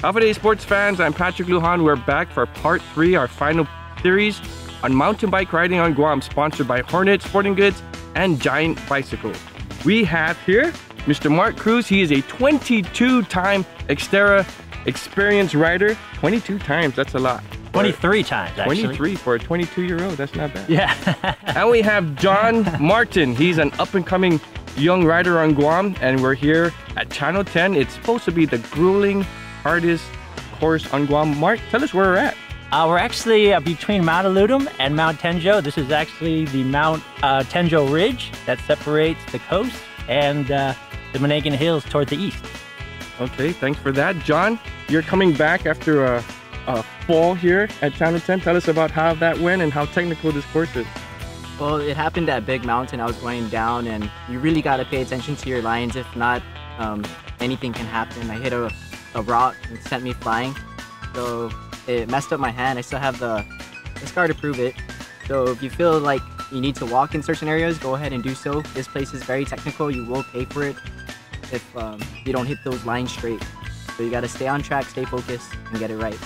Alpha Day Sports fans, I'm Patrick Lujan. We're back for part 3, our final series on mountain bike riding on Guam, sponsored by Hornet Sporting Goods and Giant Bicycle. We have here Mr. Mark Cruz. He is a 22-time Xterra experienced rider. 22 times, that's a lot. 23 times, actually. 23 for a 22-year-old, that's not bad. Yeah. And we have Jon Martin. He's an up-and-coming young rider on Guam, and we're here at Channel 10. It's supposed to be the grueling, hardest course on Guam. Mark, tell us where we're at. We're actually between Mount Aludum and Mount Tenjo. This is actually the Mount Tenjo Ridge that separates the coast and the Monagan Hills toward the east. Okay, thanks for that. Jon, you're coming back after a fall here at Channel 10. Tell us about how that went and how technical this course is. Well, it happened at Big Mountain. I was going down, and you really got to pay attention to your lines. If not, anything can happen. I hit a rock and sent me flying. So it messed up my hand. I still have the scar to prove it. So if you feel like you need to walk in certain areas, go ahead and do so. This place is very technical. You will pay for it if you don't hit those lines straight. So you got to stay on track, stay focused, and get it right.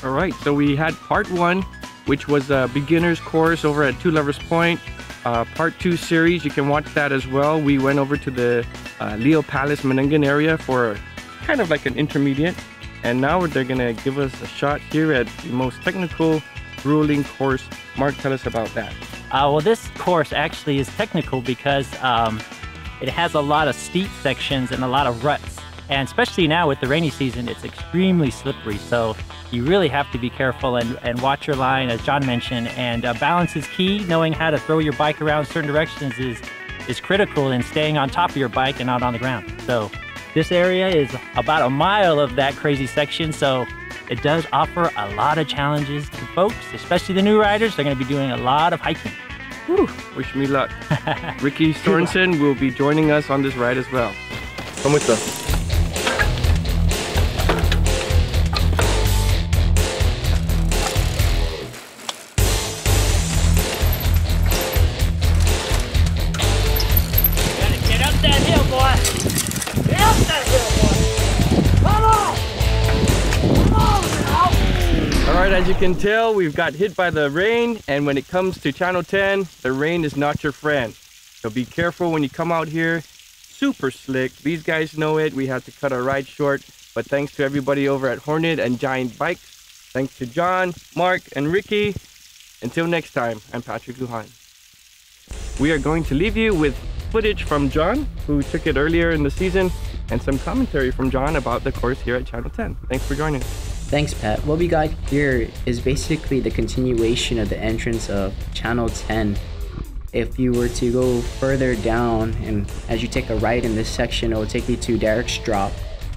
All right, so we had part 1, which was a beginner's course over at Two Lovers Point. Part 2 series, you can watch that as well. We went over to the Leo Palace Manangan area for kind of like an intermediate. And now they're gonna give us a shot here at the most technical, grueling course. Mark, tell us about that. Well, this course actually is technical because it has a lot of steep sections and a lot of ruts. And especially now with the rainy season, it's extremely slippery. So you really have to be careful and watch your line, as Jon mentioned. And balance is key. Knowing how to throw your bike around certain directions is critical in staying on top of your bike and not on the ground. So this area is about a mile of that crazy section. So it does offer a lot of challenges to folks, especially the new riders. They're going to be doing a lot of hiking. Whew, wish me luck. Ricky Sorensen will be joining us on this ride as well. Come with us. Alright, as you can tell, we've got hit by the rain, and when it comes to Channel 10, the rain is not your friend. So be careful when you come out here. Super slick. These guys know it. We had to cut our ride short, but thanks to everybody over at Hornet and Giant Bikes. Thanks to Jon, Mark, and Ricky. Until next time, I'm Patrick Lujan. We are going to leave you with footage from Jon, who took it earlier in the season, and some commentary from Jon about the course here at Channel 10. Thanks for joining us. Thanks, Pat. What we got here is basically the continuation of the entrance of Channel 10. If you were to go further down, and as you take a right in this section, it will take you to Derek's Drop.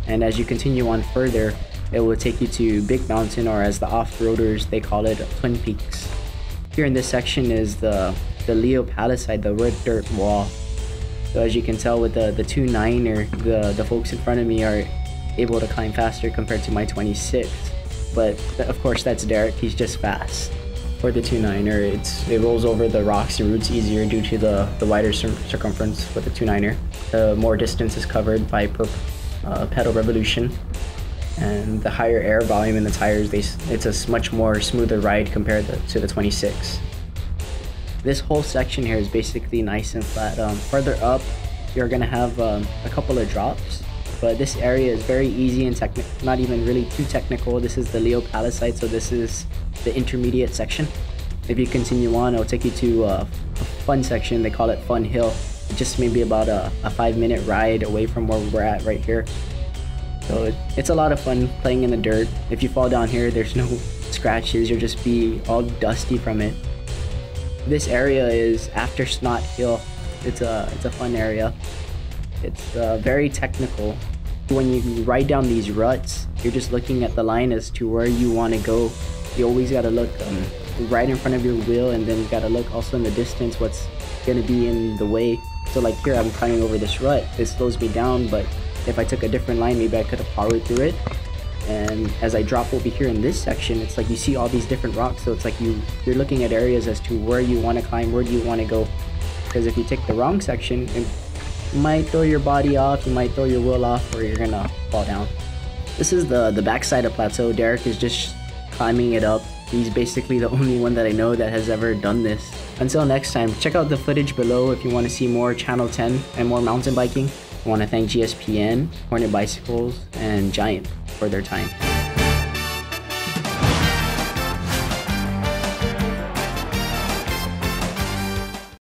And as you continue on further, it will take you to Big Mountain, or as the off-roaders, they call it Twin Peaks. Here in this section is the Leo Palace side, the red dirt wall. So as you can tell with the 2.9er, the folks in front of me are able to climb faster compared to my 26, but of course that's Derek. He's just fast. For the 2.9er, it rolls over the rocks and roots easier due to the wider circumference with the 2.9er. The more distance is covered by pedal revolution, and the higher air volume in the tires, it's a much more smoother ride compared to the 26. This whole section here is basically nice and flat. Further up, you're gonna have a couple of drops. But this area is very easy and not even really too technical. This is the Leo Palace site, so this is the intermediate section. If you continue on, it'll take you to a fun section. They call it Fun Hill. Just maybe about a 5-minute ride away from where we're at right here. So it's a lot of fun playing in the dirt. If you fall down here, there's no scratches. You'll just be all dusty from it. This area is after Snot Hill. It's a fun area. It's very technical. When you ride down these ruts, you're just looking at the line as to where you want to go. You always got to look right in front of your wheel, and then you got to look also in the distance what's going to be in the way. So like here, I'm climbing over this rut. It slows me down, but if I took a different line, maybe I could have powered through it. And as I drop over here in this section, it's like you see all these different rocks, so it's like you're looking at areas as to where you want to climb, where do you want to go. Because if you take the wrong section, it might throw your body off, you might throw your wheel off, or you're gonna fall down. This is the backside of Plateau. Derek is just climbing it up. He's basically the only one that I know that has ever done this. Until next time, check out the footage below if you want to see more Channel 10 and more mountain biking. I want to thank GSPN, Hornet Bicycles, and Giant for their time.